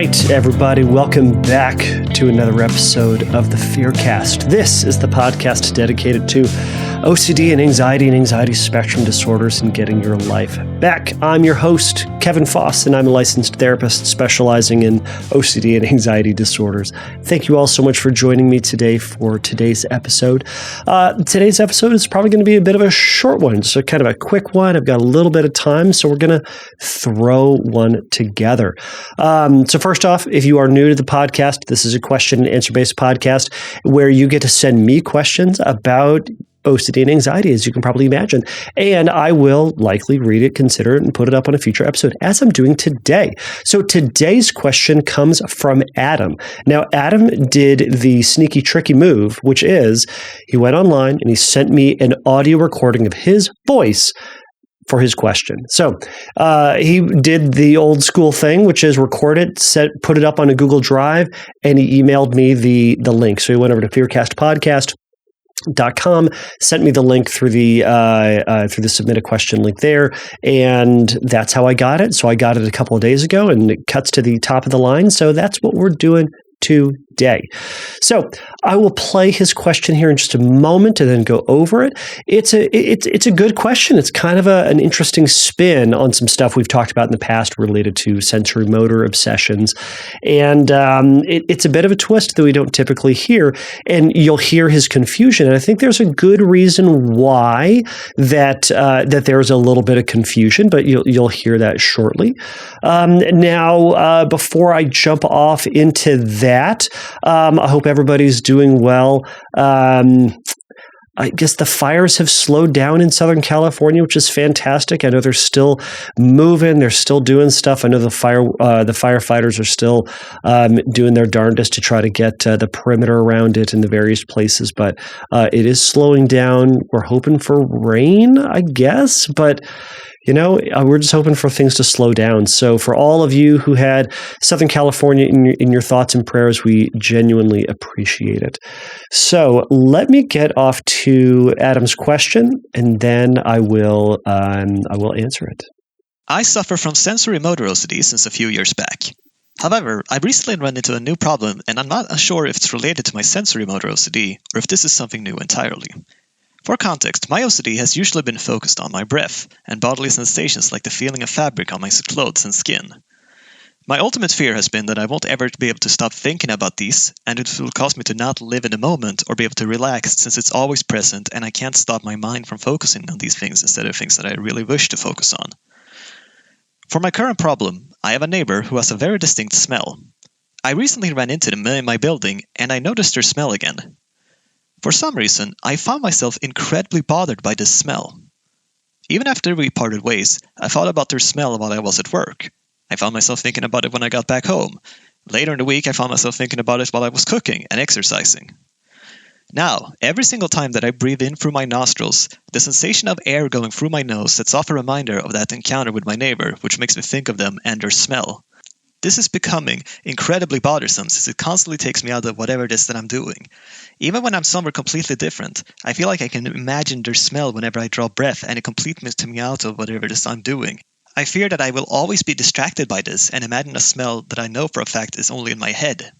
right, everybody, welcome back to another episode of the Fearcast. This is the podcast dedicated to OCD and anxiety spectrum disorders and getting your life back. I'm your host, Kevin Foss, and I'm a licensed therapist specializing in OCD and anxiety disorders. Thank you all so much for joining me today for today's episode. Today's episode is probably going to be a bit of a short one, so kind of a quick one. I've got a little bit of time, so we're going to throw one together. So first off, if you are new to the podcast, this is a question and answer based podcast where you get to send me questions about OCD and anxiety, as you can probably imagine. And I will likely read it, consider it, and put it up on a future episode, as I'm doing today. So today's question comes from Adam. Now, Adam did the sneaky, tricky move, which is he went online and he sent me an audio recording of his voice for his question. So he did the old school thing, which is record it, put it up on a Google Drive, and he emailed me the link. So he went over to fearcastpodcast.com, sent me the link through the submit a question link there, and that's how I got it. So I got it a couple of days ago, and it cuts to the top of the line. So that's what we're doing today. So I will play his question here in just a moment and then go over it. It's a good question. It's kind of an interesting spin on some stuff we've talked about in the past related to sensorimotor obsessions. And it's a bit of a twist that we don't typically hear. And you'll hear his confusion. And I think there's a good reason why that there's a little bit of confusion, but you'll hear that shortly. Now, before I jump off into that, I hope everybody's doing well. I guess the fires have slowed down in Southern California, which is fantastic. I know they're still moving. They're still doing stuff. I know the firefighters are still doing their darndest to try to get the perimeter around it in the various places, but it is slowing down. We're hoping for rain, I guess, but we're just hoping for things to slow down. So for all of you who had Southern California in your thoughts and prayers, we genuinely appreciate it. So let me get off to Adam's question, and then I will answer it. I suffer from sensorimotor OCD since a few years back. However, I've recently run into a new problem, and I'm not sure if it's related to my sensorimotor OCD or if this is something new entirely. For context, my OCD has usually been focused on my breath and bodily sensations like the feeling of fabric on my clothes and skin. My ultimate fear has been that I won't ever be able to stop thinking about these, and it will cause me to not live in the moment or be able to relax since it's always present and I can't stop my mind from focusing on these things instead of things that I really wish to focus on. For my current problem, I have a neighbor who has a very distinct smell. I recently ran into them in my building and I noticed their smell again. For some reason, I found myself incredibly bothered by this smell. Even after we parted ways, I thought about their smell while I was at work. I found myself thinking about it when I got back home. Later in the week, I found myself thinking about it while I was cooking and exercising. Now, every single time that I breathe in through my nostrils, the sensation of air going through my nose sets off a reminder of that encounter with my neighbor, which makes me think of them and their smell. This is becoming incredibly bothersome since it constantly takes me out of whatever it is that I'm doing. Even when I'm somewhere completely different, I feel like I can imagine their smell whenever I draw breath, and it completely takes me out of whatever it is I'm doing. I fear that I will always be distracted by this and imagine a smell that I know for a fact is only in my head.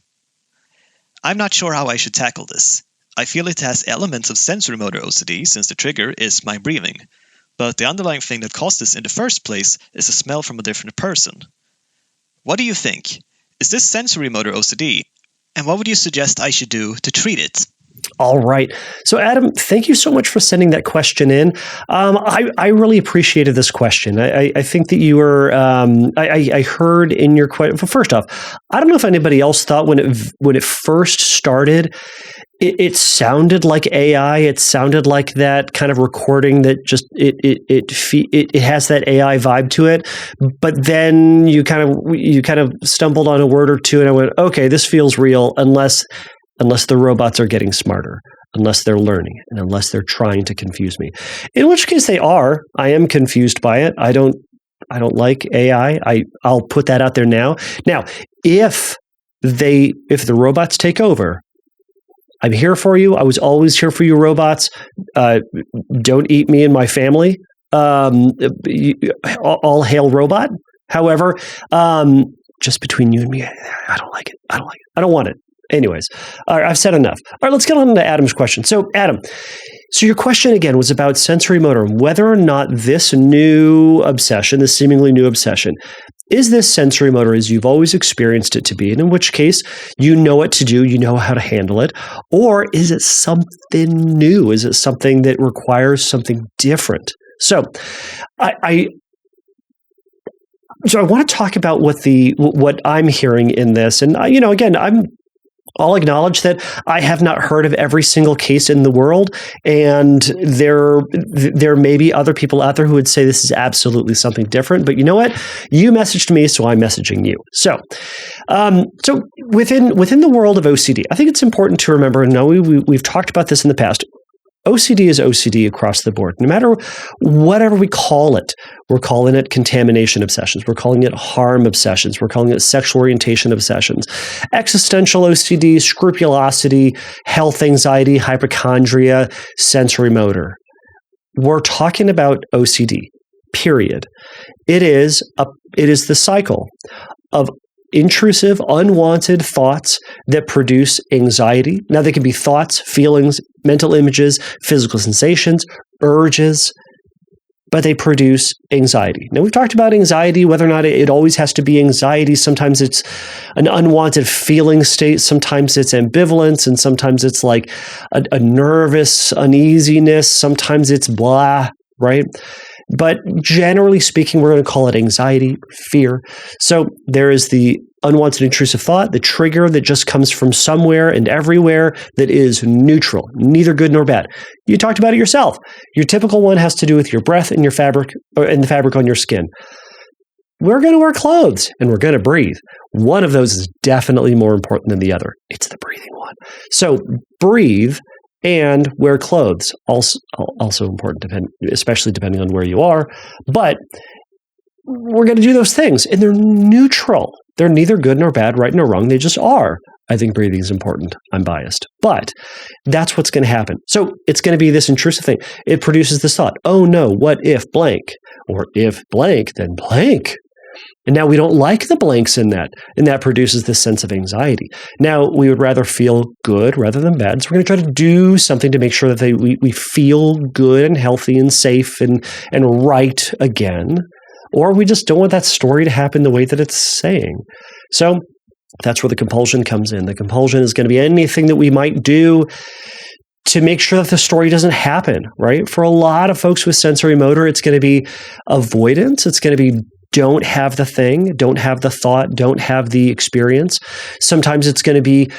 I'm not sure how I should tackle this. I feel it has elements of sensorimotor OCD since the trigger is my breathing, but the underlying thing that caused this in the first place is a smell from a different person. What do you think? Is this sensorimotor OCD? And what would you suggest I should do to treat it? All right. So, Adam, thank you so much for sending that question in. I really appreciated this question. I think that you were. I heard in your question. Well, first off, I don't know if anybody else thought when it first started, it sounded like AI. It sounded like that kind of recording that just it has that AI vibe to it. But then you kind of stumbled on a word or two, and I went, okay, this feels real, unless the robots are getting smarter, unless they're learning, and unless they're trying to confuse me. In which case they are. I am confused by it. I don't like AI. I'll put that out there now. Now, if the robots take over, I'm here for you. I was always here for you, robots. Don't eat me and my family. All hail robot. However, just between you and me, I don't like it. I don't like it. I don't want it. Anyways, all right, I've said enough. All right, let's get on to Adam's question. So, Adam, your question again was about sensorimotor, whether or not this new obsession, this seemingly new obsession, is this sensorimotor as you've always experienced it to be, and in which case you know what to do, you know how to handle it, or is it something new? Is it something that requires something different? So, I want to talk about what I'm hearing in this, and again, I'll acknowledge that I have not heard of every single case in the world, and there may be other people out there who would say this is absolutely something different. But you know what? You messaged me, so I'm messaging you. So within the world of OCD, I think it's important to remember. And we've talked about this in the past. OCD is OCD across the board. No matter whatever we call it, we're calling it contamination obsessions. We're calling it harm obsessions. We're calling it sexual orientation obsessions. Existential OCD, scrupulosity, health anxiety, hypochondria, sensorimotor. We're talking about OCD, period. It is the cycle of intrusive, unwanted thoughts that produce anxiety. Now, they can be thoughts, feelings, mental images, physical sensations, urges, but they produce anxiety. Now, we've talked about anxiety, whether or not it always has to be anxiety. Sometimes it's an unwanted feeling state. Sometimes it's ambivalence, and sometimes it's like a nervous uneasiness. Sometimes it's blah, right? But generally speaking, we're going to call it anxiety, fear. So there is the unwanted intrusive thought, the trigger that just comes from somewhere and everywhere that is neutral, neither good nor bad. You talked about it yourself. Your typical one has to do with your breath and your fabric, and the fabric on your skin. We're going to wear clothes and we're going to breathe. One of those is definitely more important than the other. It's the breathing one. So breathe and wear clothes, also important, especially depending on where you are. But we're going to do those things, and they're neutral. They're neither good nor bad, right nor wrong. They just are. I think breathing is important. I'm biased. But that's what's going to happen. So it's going to be this intrusive thing. It produces this thought, oh no, what if blank? Or if blank, then blank. And now we don't like the blanks in that, and that produces this sense of anxiety. Now, we would rather feel good rather than bad, so we're going to try to do something to make sure that we feel good and healthy and safe and right again, or we just don't want that story to happen the way that it's saying. So that's where the compulsion comes in. The compulsion is going to be anything that we might do to make sure that the story doesn't happen, right? For a lot of folks with sensorimotor, it's going to be avoidance. It's going to be don't have the thing, don't have the thought, don't have the experience. Sometimes it's going to be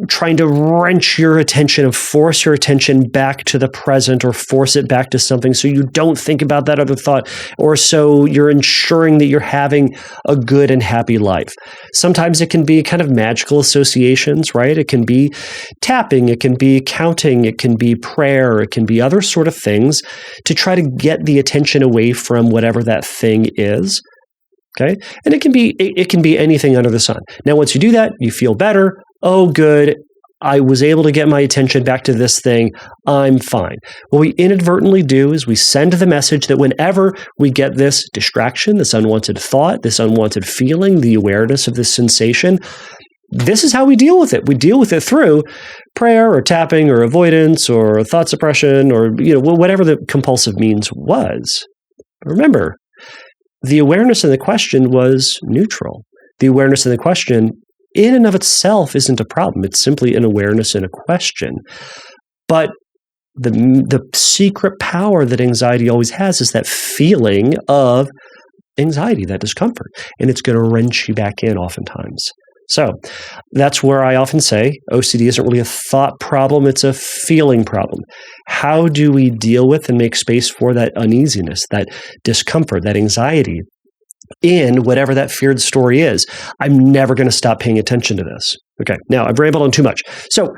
trying to wrench your attention and force your attention back to the present, or force it back to something so you don't think about that other thought, or so you're ensuring that you're having a good and happy life. Sometimes it can be kind of magical associations, right? It can be tapping, it can be counting, it can be prayer, it can be other sort of things to try to get the attention away from whatever that thing is. Okay, and it can be anything under the sun. Now, once you do that, you feel better. Oh, good. I was able to get my attention back to this thing. I'm fine. What we inadvertently do is we send the message that whenever we get this distraction, this unwanted thought, this unwanted feeling, the awareness of this sensation, this is how we deal with it. We deal with it through prayer or tapping or avoidance or thought suppression or whatever the compulsive means was. Remember, the awareness in the question was neutral. The awareness in the question, in and of itself, isn't a problem. It's simply an awareness in a question. But the secret power that anxiety always has is that feeling of anxiety, that discomfort. And it's going to wrench you back in oftentimes. So that's where I often say OCD isn't really a thought problem, it's a feeling problem. How do we deal with and make space for that uneasiness, that discomfort, that anxiety in whatever that feared story is? I'm never going to stop paying attention to this. Okay, now I've rambled on too much. So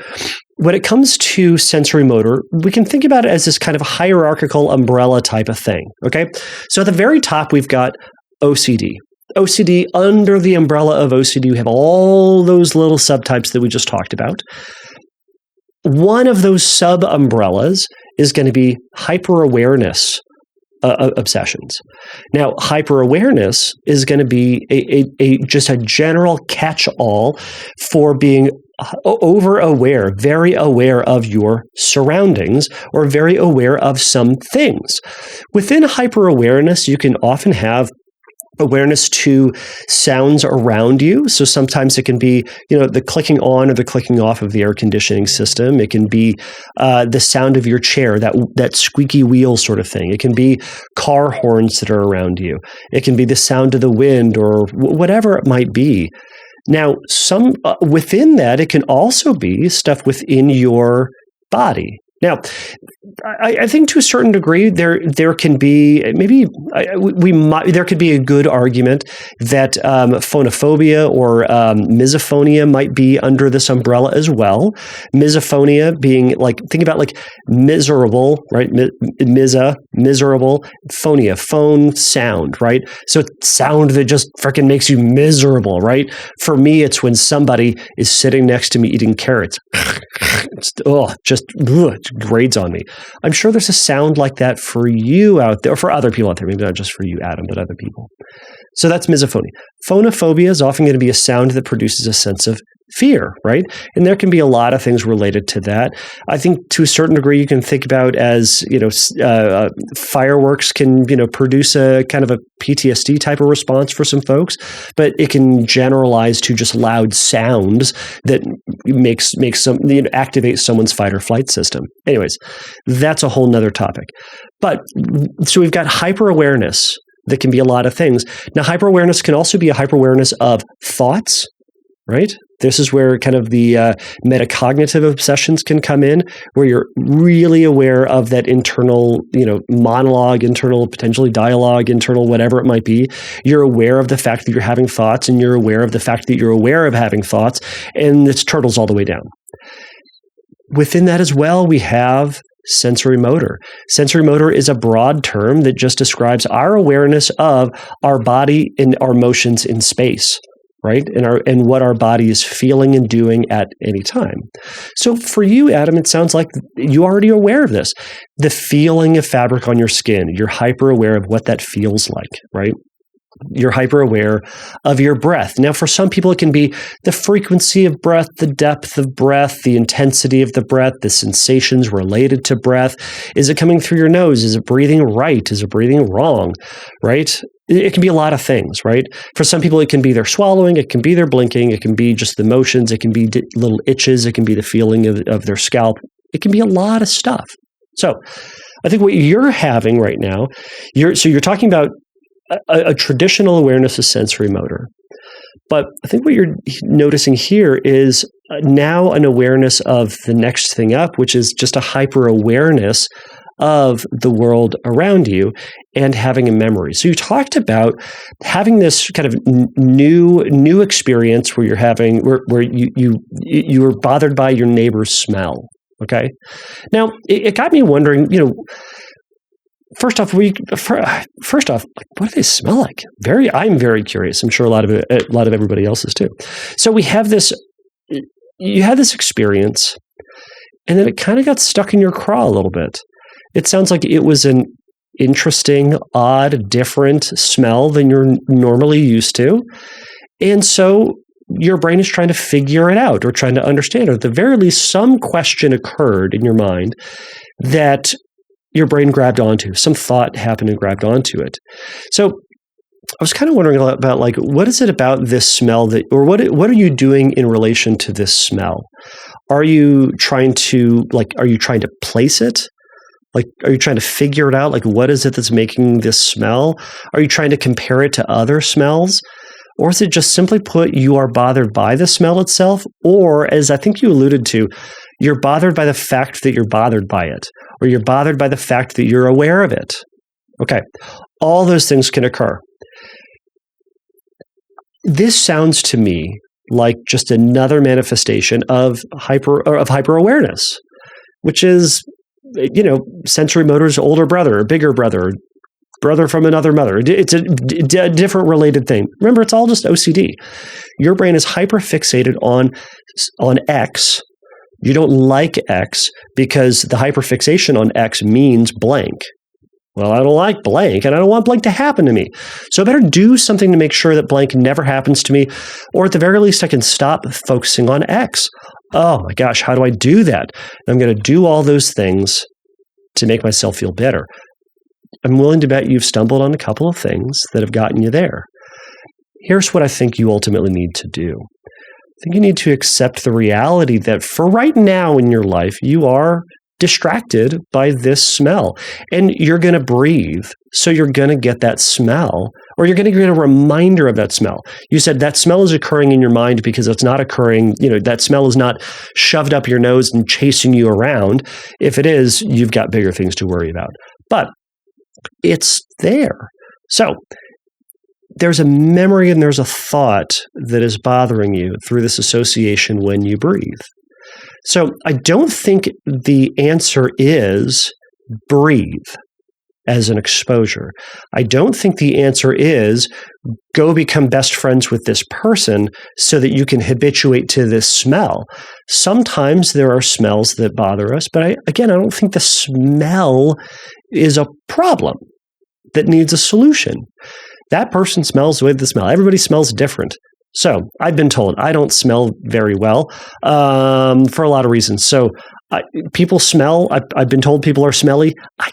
when it comes to sensorimotor, we can think about it as this kind of hierarchical umbrella type of thing. Okay, so at the very top, we've got OCD. OCD, under the umbrella of OCD, we have all those little subtypes that we just talked about. One of those sub-umbrellas is going to be hyper-awareness obsessions. Now, hyper-awareness is going to be just a general catch-all for being over-aware, very aware of your surroundings, or very aware of some things. Within hyper-awareness, you can often have awareness to sounds around you. So sometimes it can be, the clicking on or the clicking off of the air conditioning system. It can be the sound of your chair, that squeaky wheel sort of thing. It can be car horns that are around you. It can be the sound of the wind or whatever it might be. Now, within that, it can also be stuff within your body. Now, I think to a certain degree there can be there could be a good argument that phonophobia or misophonia might be under this umbrella as well. Misophonia being think about miserable, right? Miserable, phonia, phone, sound, right? So sound that just freaking makes you miserable, right? For me, it's when somebody is sitting next to me eating carrots. It grades on me. I'm sure there's a sound like that for you out there, or for other people out there, maybe not just for you, Adam, but other people. So that's misophonia. Phonophobia is often going to be a sound that produces a sense of fear, right? And there can be a lot of things related to that. I think to a certain degree, you can think about as, fireworks can, produce a kind of a PTSD type of response for some folks, but it can generalize to just loud sounds that activate someone's fight or flight system. Anyways, that's a whole nother topic. But so we've got hyper-awareness that can be a lot of things. Now, hyper-awareness can also be a hyper-awareness of thoughts, right? This is where kind of the metacognitive obsessions can come in, where you're really aware of that internal, monologue, internal, potentially dialogue, internal, whatever it might be. You're aware of the fact that you're having thoughts, and you're aware of the fact that you're aware of having thoughts, and it's turtles all the way down. Within that as well, we have sensorimotor. Sensorimotor is a broad term that just describes our awareness of our body and our motions in space, right? And what our body is feeling and doing at any time. So for you, Adam, it sounds like you're already aware of this. The feeling of fabric on your skin, you're hyper aware of what that feels like, right? You're hyper aware of your breath. Now, for some people, it can be the frequency of breath, the depth of breath, the intensity of the breath, the sensations related to breath. Is it coming through your nose? Is it breathing right? Is it breathing wrong? Right? It can be a lot of things, right? For some people, it can be their swallowing. It can be their blinking. It can be just the motions. It can be little itches. It can be the feeling of their scalp. It can be a lot of stuff. So I think what you're having right now, you're talking about a traditional awareness of sensorimotor. But I think what you're noticing here is now an awareness of the next thing up, which is just a hyper-awareness of the world around you and having a memory. So you talked about having this kind of new experience where you're having where you were bothered by your neighbor's smell. Okay. Now it got me wondering, First off, what do they smell like? I'm very curious. I'm sure a lot of everybody else is too. So we have this. You had this experience, and then it kind of got stuck in your craw a little bit. It sounds like it was an interesting, odd, different smell than you're normally used to, and so your brain is trying to figure it out or trying to understand, or at the very least, some question occurred in your mind that your brain grabbed onto. Some thought happened and grabbed onto it. So I was kind of wondering about what is it about this smell or what are you doing in relation to this smell? Are you trying to place it? Are you trying to figure it out? What is it that's making this smell? Are you trying to compare it to other smells? Or is it just simply put, you are bothered by the smell itself? Or, as I think you alluded to, you're bothered by the fact that you're bothered by it, or you're bothered by the fact that you're aware of it. Okay, all those things can occur. This sounds to me like just another manifestation of hyper awareness, which is, sensorimotor's older brother, or bigger brother from another mother. It's a different related thing. Remember, it's all just OCD. Your brain is hyper fixated on X. You don't like X because the hyperfixation on X means blank. Well, I don't like blank, and I don't want blank to happen to me. So I better do something to make sure that blank never happens to me, or at the very least, I can stop focusing on X. Oh my gosh, how do I do that? I'm going to do all those things to make myself feel better. I'm willing to bet you've stumbled on a couple of things that have gotten you there. Here's what I think you ultimately need to do. I think you need to accept the reality that for right now in your life, you are distracted by this smell, and you're going to breathe. So you're going to get that smell, or you're going to get a reminder of that smell. You said that smell is occurring in your mind because it's not occurring, that smell is not shoved up your nose and chasing you around. If it is, you've got bigger things to worry about. But it's there. So there's a memory and there's a thought that is bothering you through this association when you breathe. So I don't think the answer is breathe as an exposure. I don't think the answer is go become best friends with this person so that you can habituate to this smell. Sometimes there are smells that bother us, but I don't think the smell is a problem that needs a solution. That person smells the way they smell. Everybody smells different. So I've been told I don't smell very well for a lot of reasons. So people smell. I've been told people are smelly. I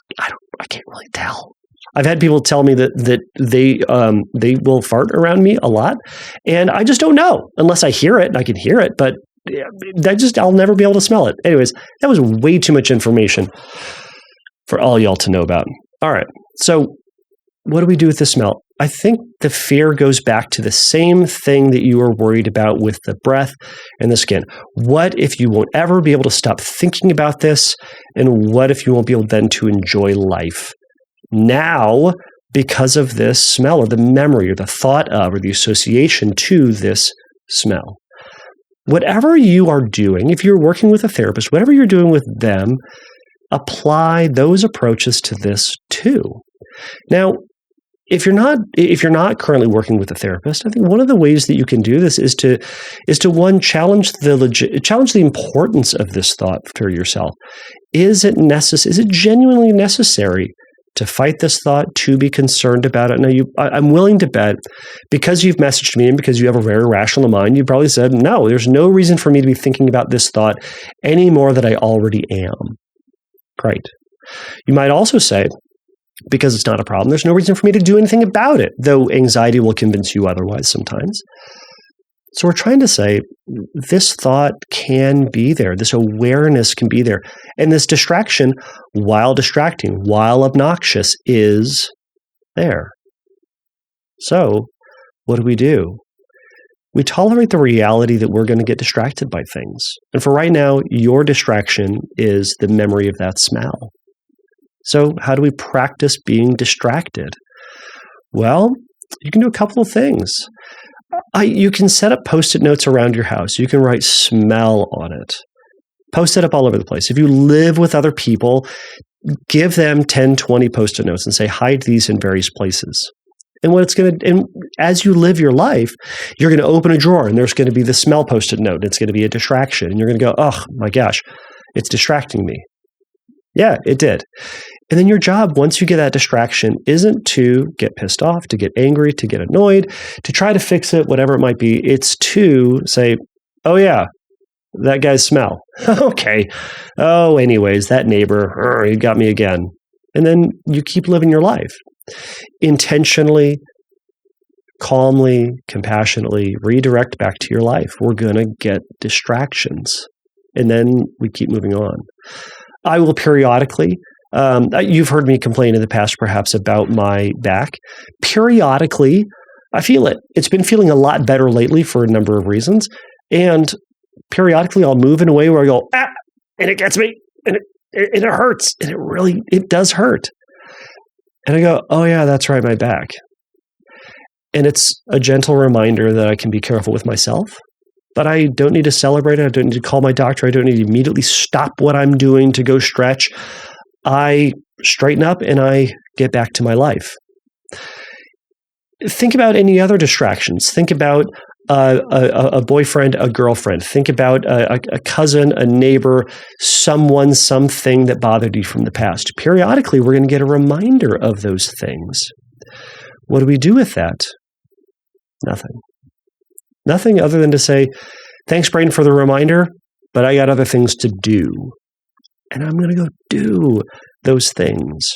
can't really tell. I've had people tell me that they will fart around me a lot, and I just don't know unless I hear it. And I can hear it, but I'll never be able to smell it. Anyways, that was way too much information for all y'all to know about. All right, so what do we do with the smell? I think the fear goes back to the same thing that you were worried about with the breath and the skin. What if you won't ever be able to stop thinking about this? And what if you won't be able then to enjoy life now because of this smell or the memory or the thought of or the association to this smell? Whatever you are doing, if you're working with a therapist, whatever you're doing with them, apply those approaches to this too. Now, if you're not currently working with a therapist, I think one of the ways that you can do this is to one, challenge the importance of this thought for yourself. Is it genuinely necessary to fight this thought, to be concerned about it? Now, I'm willing to bet, because you've messaged me and because you have a very rational mind, you probably said, no, there's no reason for me to be thinking about this thought any more than I already am. Great. You might also say, because it's not a problem, there's no reason for me to do anything about it, though anxiety will convince you otherwise sometimes. So we're trying to say this thought can be there, this awareness can be there, and this distraction, while distracting, while obnoxious, is there. So what do? We tolerate the reality that we're going to get distracted by things. And for right now, your distraction is the memory of that smell. So how do we practice being distracted? Well, you can do a couple of things. You can set up Post-it notes around your house. You can write smell on it. Post it up all over the place. If you live with other people, give them 10, 20 Post-it notes and say, hide these in various places. And as you live your life, you're going to open a drawer and there's going to be the smell Post-it note. It's going to be a distraction. And you're going to go, oh my gosh, it's distracting me. Yeah, it did. And then your job, once you get that distraction, isn't to get pissed off, to get angry, to get annoyed, to try to fix it, whatever it might be. It's to say, oh yeah, that guy's smell. Okay. Oh, anyways, that neighbor, he got me again. And then you keep living your life. Intentionally, calmly, compassionately redirect back to your life. We're going to get distractions. And then we keep moving on. I will periodically, you've heard me complain in the past perhaps about my back. Periodically, I feel it. It's been feeling a lot better lately for a number of reasons. And periodically I'll move in a way where I go, and it gets me, and it hurts. And it does hurt. And I go, oh yeah, that's right, my back. And it's a gentle reminder that I can be careful with myself. But I don't need to celebrate it. I don't need to call my doctor. I don't need to immediately stop what I'm doing to go stretch. I straighten up and I get back to my life. Think about any other distractions. Think about a boyfriend, a girlfriend. Think about a cousin, a neighbor, someone, something that bothered you from the past. Periodically, we're going to get a reminder of those things. What do we do with that? Nothing. Nothing other than to say, thanks, brain, for the reminder, but I got other things to do. And I'm going to go do those things.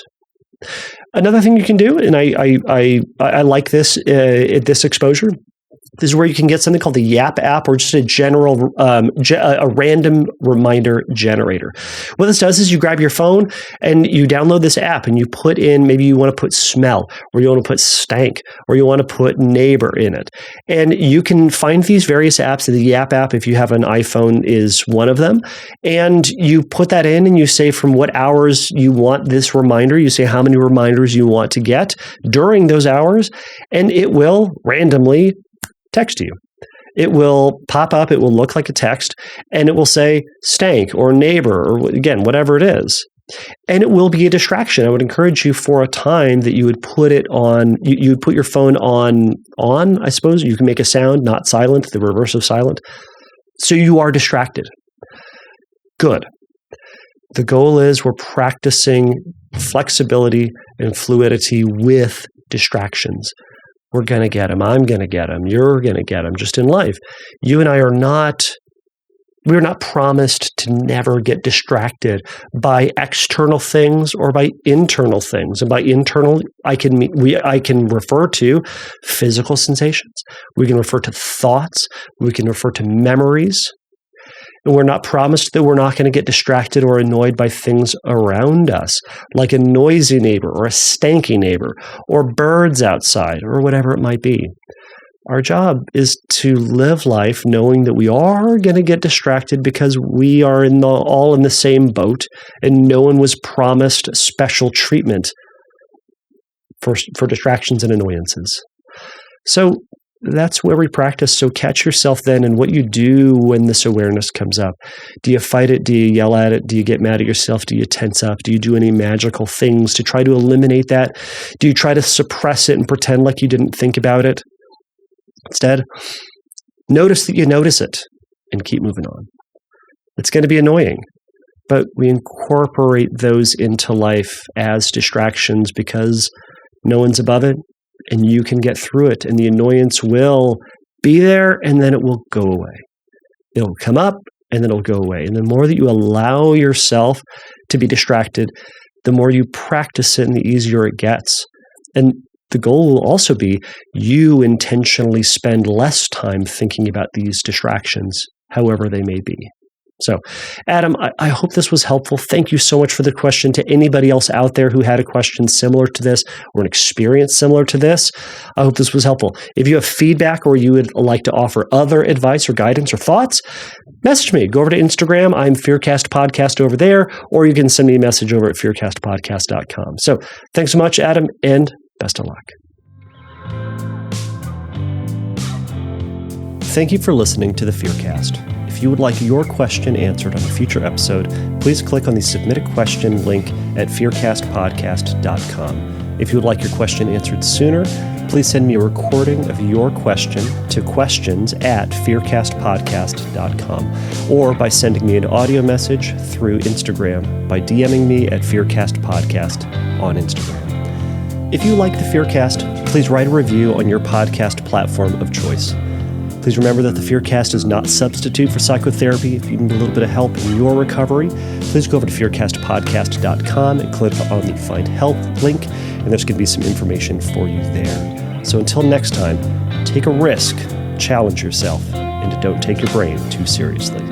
Another thing you can do, and I like this at this exposure, this is where you can get something called the Yap app, or just a general, a random reminder generator. What this does is you grab your phone and you download this app and you put in, maybe you want to put smell, or you want to put stank, or you want to put neighbor in it. And you can find these various apps. The Yap app, if you have an iPhone, is one of them. And you put that in and you say from what hours you want this reminder. You say how many reminders you want to get during those hours, and it will randomly text you. It will pop up, it will look like a text, and it will say stank or neighbor or, again, whatever it is. And it will be a distraction. I would encourage you for a time that you would put it on, you would put your phone on, I suppose. You can make a sound, not silent, the reverse of silent. So you are distracted. Good. The goal is we're practicing flexibility and fluidity with distractions. We're going to get them. I'm going to get them. You're going to get them just in life. You and I are not, we're not promised to never get distracted by external things or by internal things. And by internal, I can refer to physical sensations. We can refer to thoughts. We can refer to memories. And we're not promised that we're not going to get distracted or annoyed by things around us, like a noisy neighbor or a stanky neighbor or birds outside or whatever it might be. Our job is to live life knowing that we are going to get distracted because we are all in the same boat, and no one was promised special treatment for distractions and annoyances. So that's where we practice. So catch yourself then in what you do when this awareness comes up. Do you fight it? Do you yell at it? Do you get mad at yourself? Do you tense up? Do you do any magical things to try to eliminate that? Do you try to suppress it and pretend like you didn't think about it? Instead, notice that you notice it and keep moving on. It's going to be annoying, but we incorporate those into life as distractions because no one's above it. And you can get through it, and the annoyance will be there, and then it will go away. It'll come up, and then it'll go away. And the more that you allow yourself to be distracted, the more you practice it, and the easier it gets. And the goal will also be you intentionally spend less time thinking about these distractions, however they may be. So, Adam, I hope this was helpful. Thank you so much for the question. To anybody else out there who had a question similar to this or an experience similar to this, I hope this was helpful. If you have feedback or you would like to offer other advice or guidance or thoughts, message me. Go over to Instagram. I'm Fearcast Podcast over there, or you can send me a message over at fearcastpodcast.com. So thanks so much, Adam, and best of luck. Thank you for listening to the Fearcast. If you would like your question answered on a future episode, please click on the Submit a Question link at fearcastpodcast.com. If you would like your question answered sooner, please send me a recording of your question to questions@fearcastpodcast.com, or by sending me an audio message through Instagram by DMing me at fearcastpodcast on Instagram. If you like the Fearcast, please write a review on your podcast platform of choice. Please remember that the Fearcast is not a substitute for psychotherapy. If you need a little bit of help in your recovery, please go over to fearcastpodcast.com and click on the Find Help link, and there's going to be some information for you there. So until next time, take a risk, challenge yourself, and don't take your brain too seriously.